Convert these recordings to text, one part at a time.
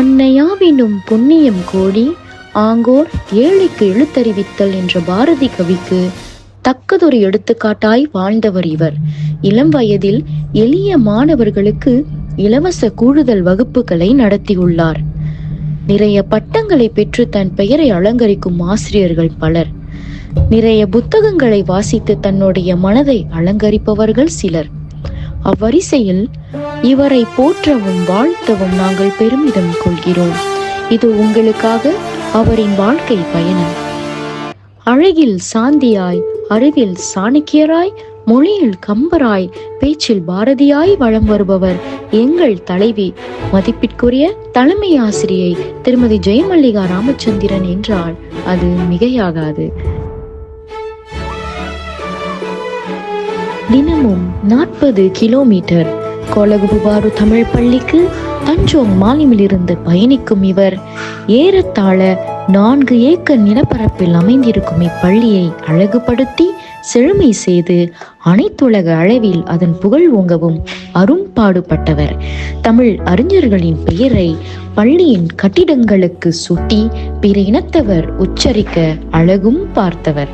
அன்னையாவினும் புண்ணியம் கோடி ஆங்கோர் ஏழைக்கு எழுத்தறிவித்தல் என்ற பாரதி கவிக்கு தக்கதொரு எடுத்துக்காட்டாய் வாழ்ந்தவர் இவர். இளம் வயதில் எளிய மாணவர்களுக்கு இலவச கூடுதல் வகுப்புகளை நடத்தியுள்ளார். நிறைய பட்டங்களை பெற்று தன் பெயரை அலங்கரிக்கும் ஆசிரியர்கள் பலர். நிறைய புத்தகங்களை வாசித்து தன்னுடைய மனதை அலங்கரிப்பவர்கள் சிலர். அவ்வரிசையில் இவரை போற்றவும் வாழ்த்தவும் நாங்கள் பெருமிதம் கொள்கிறோம். இது உங்களுக்காக அவரின் வாழ்க்கை பயணம். அழகில் சாந்தியாய், அறிவில் சாணக்கியராய், மொழியில் கம்பராய், பேச்சில் பாரதியாய் வலம் வருபவர் எங்கள் தலைவி, மதிப்பிற்குரிய தலைமை ஆசிரியை திருமதி ஜெயமல்லிகா ராமச்சந்திரன் என்றால் அது மிகையாகாது. தினமும் 40 கிலோமீட்டர் கோலகுபுபாரு தமிழ் பள்ளிக்கு தஞ்சோங் மாநிலத்திலிருந்து பயணிக்கும் இவர் ஏறத்தாழ 4 ஏக்கர் நிலப்பரப்பில் அமைந்திருக்கும் இப்பள்ளியை அழகுபடுத்தி செழுமை செய்து அனைத்துலக அளவில் அதன் புகழ் ஓங்கவும் அரும்பாடுபட்டவர். தமிழ் அறிஞர்களின் பெயரை பள்ளியின் கட்டிடங்களுக்கு சூட்டி பிற இனத்தவர் உச்சரிக்க அழகும் பார்த்தவர்.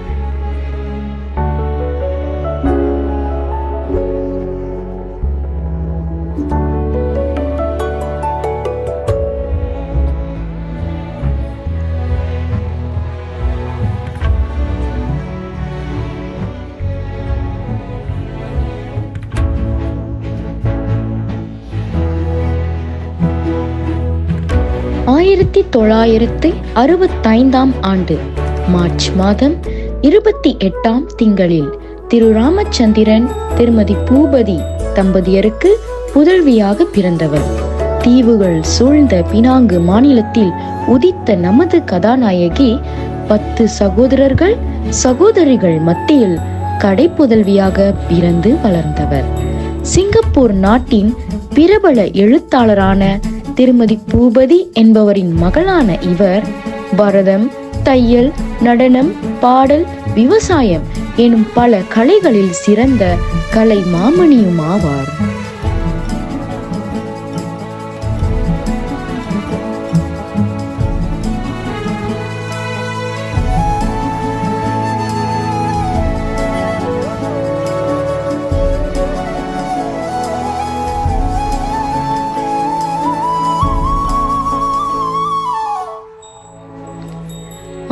ஆயிரத்தி 1965 ஆண்டு மார்ச் மாதம் 28ஆம் திங்களில் திரு ராமச்சந்திரன் திருமதி பூபதி தம்பதியருக்கு புதல்வியாக பிறந்தவர். தீவுகள் சூழ்ந்த பினாங்கு மாநிலத்தில் உதித்த நமது கதாநாயகி 10 சகோதரர்கள் சகோதரிகள் மத்தியில் கடைப்புதல்வியாக பிறந்து வளர்ந்தவர். சிங்கப்பூர் நாட்டின் பிரபல எழுத்தாளரான திருமதி பூபதி என்பவரின் மகளான இவர் பரதம், தையல், நடனம், பாடல், விவசாயம் எனும் பல கலைகளில் சிறந்த கலை மாமணியும் ஆவார்.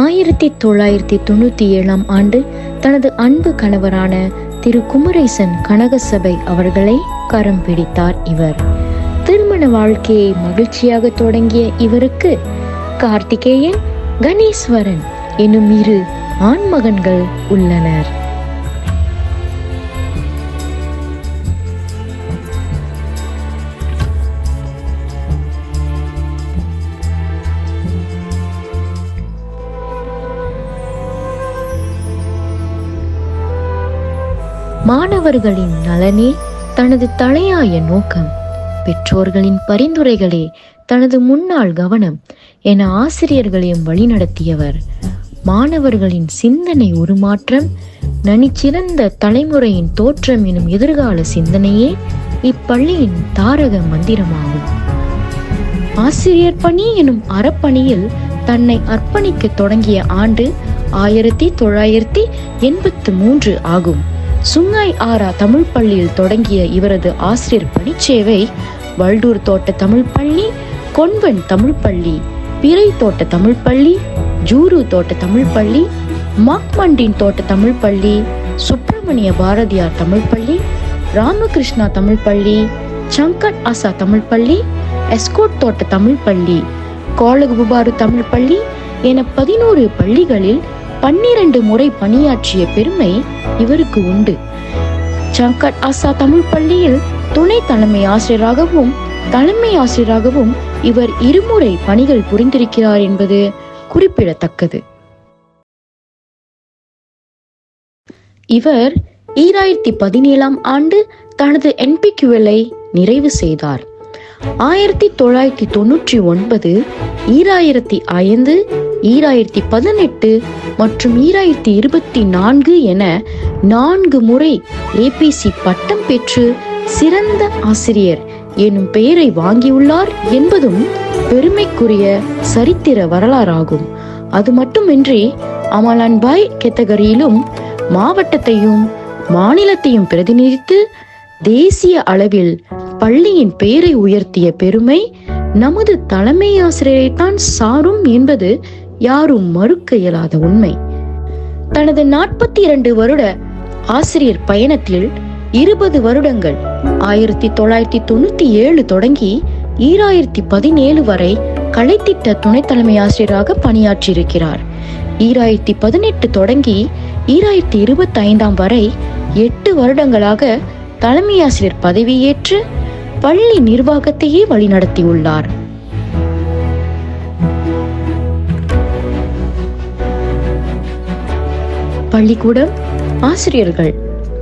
ஆயிரத்தி 1997ஆம் ஆண்டு தனது அன்பு கணவரான திரு குமரேசன் கனகசபை அவர்களை கரம் பிடித்தார் இவர். திருமண வாழ்க்கையை மகிழ்ச்சியாக தொடங்கிய இவருக்கு கார்த்திகேயன், கணேஸ்வரன் எனும் 2 ஆண்மகன்கள் உள்ளனர். மாணவர்களின் நலனே தனது தலையாய நோக்கம், பெற்றோர்களின் பரிந்துரைகளே தனது முன்னாள் கவனம் என ஆசிரியர்களையும் வழிநடத்தியவர். மாணவர்களின் சிந்தனை உருமாற்றம், நனிச்சிறந்த தலைமுறையின் தோற்றம் எனும் எதிர்கால சிந்தனையே இப்பள்ளியின் தாரக மந்திரமாகும். ஆசிரியர் பணி எனும் அறப்பணியில் தன்னை அர்ப்பணிக்க தொடங்கிய ஆண்டு 1983 ஆகும். சுங்காய் ஆரா தமிழ் பள்ளியில் தொடங்கிய இவரது ஆசிரியர் பணிச்சேவை வல்டூர் தோட்ட தமிழ் பள்ளி, கொன்வென்ட் தமிழ் பள்ளி, பிறை தோட்ட தமிழ் பள்ளி, ஜூரு தோட்ட தமிழ் பள்ளி, மாக்மண்டின் தோட்ட தமிழ் பள்ளி, சுப்பிரமணிய பாரதியார் தமிழ் பள்ளி, ராமகிருஷ்ணா தமிழ் பள்ளி, சங்கட் ஆசா தமிழ் பள்ளி, எஸ்கோட் தோட்ட தமிழ் பள்ளி, கோலகுபுபாரு தமிழ் பள்ளி என 11 பள்ளிகளில் 12 முறை பணியாற்றிய பெருமை இவருக்கு உண்டு. சங்கட் ஆசா தமிழ் பள்ளியில் துணை தலைமை ஆசிரியராகவும் தலைமை ஆசிரியராகவும் இவர் 2 முறை பணிகள் புரிந்திருக்கிறார் என்பது குறிப்பிடத்தக்கது. இவர் 2017ஆம் ஆண்டு தனது NPQLஐ நிறைவு செய்தார். 1999, 2005, 2018 மற்றும் 2024 என 4 முறை APC பட்டம் பெற்று சிறந்த ஆசிரியர் எனும் பெயரை வாங்கியுள்ளார் என்பதும் பெருமைக்குரிய சரித்திர வரலாறாகும். அது மட்டுமின்றி அமலான்பாய் கேட்டகரியிலும் மாவட்டத்தையும் மாநிலத்தையும் பிரதிநிதித்து தேசிய அளவில் பள்ளியின் பெயரை உயர்த்திய பெருமை நமது தலைமை ஆசிரியரைத்தான் சாரும் என்பது யாரும் மறுக்க இயலாத உண்மை. தனது 42 வருட ஆசிரியர் பயணத்தில் 20 வருடங்கள் 1997 தொடங்கி 2017 வரை கலைத்திட்ட துணை தலைமை ஆசிரியராக பணியாற்றியிருக்கிறார். 2018 தொடங்கி 2025 வரை 8 வருடங்களாக தலைமை ஆசிரியர் பதவியேற்று பள்ளி நிர்வாகத்தையே வழிநடத்தியுள்ளார். பள்ளிக்கூடம், ஆசிரியர்கள்,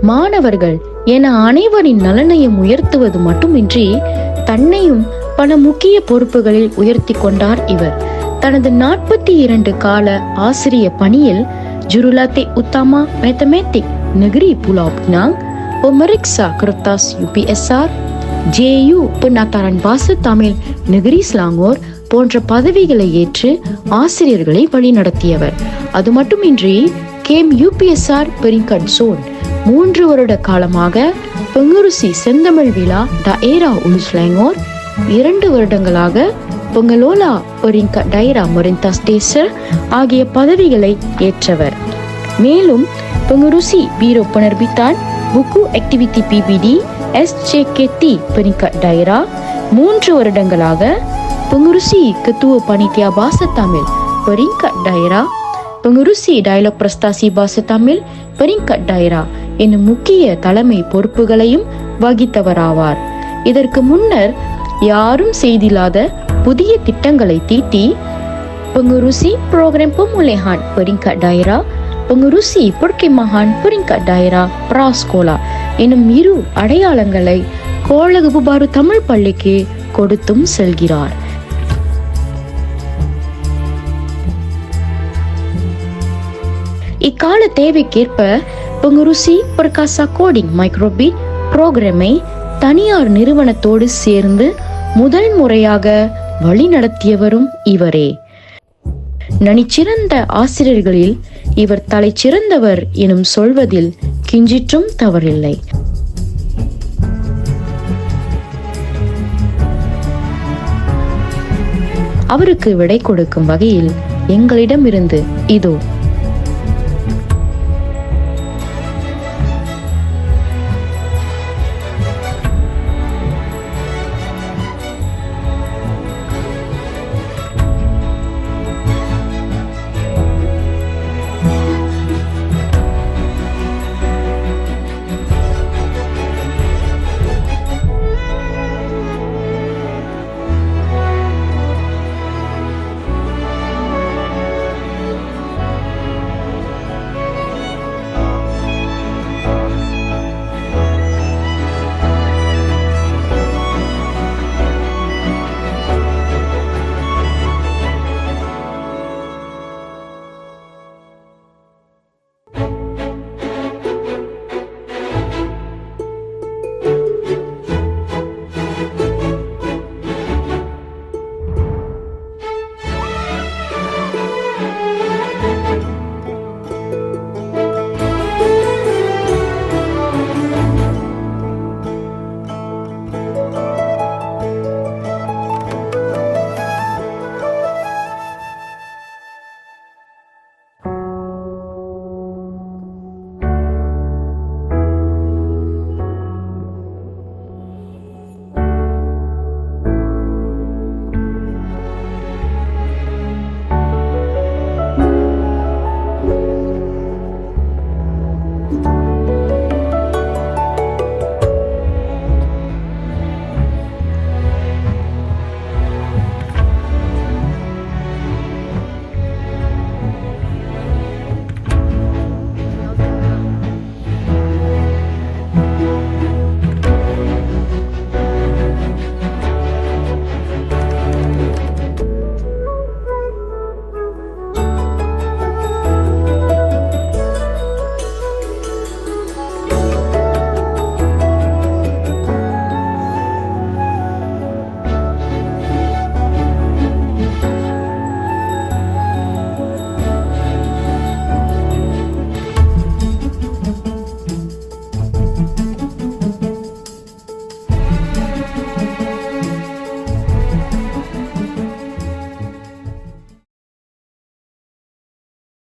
மாணவர்கள் என அனைவரின் நலனையும் உயர்த்துவது மட்டுமின்றி தன்னையும் பல முக்கிய பொறுப்புகளில் உயர்த்தி கொண்டார் இவர். தனது 42 கால ஆசிரிய பணியில் ஜுருலாத்தே உத்தாமா மேத்தமேட்டிக் நெகிரி புலாவ் பினாங், Pemeriksa Kertas UPSR, JU Penataran Bahasa Tamil Negeri Selangor போன்ற பதவிகளை ஏற்று ஆசிரியர்களை வழிநடத்தியவர். அது மட்டுமின்றி கேம் UPSR பெரிங்கட் சோன் 3 வருட காலமாக பெங்குருசி செந்தமிழ் விழா டயரா உலு செலாங்கோர் 2 வருடங்களாக பெங்கலோலா பெரிங்கட் டயரா மொரிந்தாஸ் டேசர் ஆகிய பதவிகளை ஏற்றவர். மேலும் பெங்குருசி பீரோ penerbitan buku aktiviti PBD SCKT peringkat daerah 3 வருடங்களாக pengurusi ketua panitia bahasa Tamil peringkat daerah, pengurusi dialog prestasi bahasa Tamil peringkat daerah என்னும் முக்கிய தலைமை பொறுப்புகளையும் வகித்தவராவார். இதற்கு முன்னர் யாரும் செய்தில்லாத புதிய திட்டங்களை தீட்டி pengurusi program pemulihan peringkat daerah, pengurusi perkemahan peringkat daerah prasekolah என்னும் 2 அடையாளங்களை கோலகுபு பாரு தமிழ் பள்ளிக்கு கொடுத்தும் செல்கிறார். இக்கால தேவைக்கேற்ப pengurusi perkasa coding microbit புரோகிராமை தனியார் நிறுவனத்தோடு சேர்ந்து முதல் முறையாக வழிநடத்தியவரும் இவரே. நனிச்சிறந்த ஆசிரியர்களில் இவர் தலை சிறந்தவர் எனும் சொல்வதில் கிஞ்சிற்றும் தவறில்லை. அவருக்கு விடை கொடுக்கும் வகையில் எங்களிடமிருந்து இதோ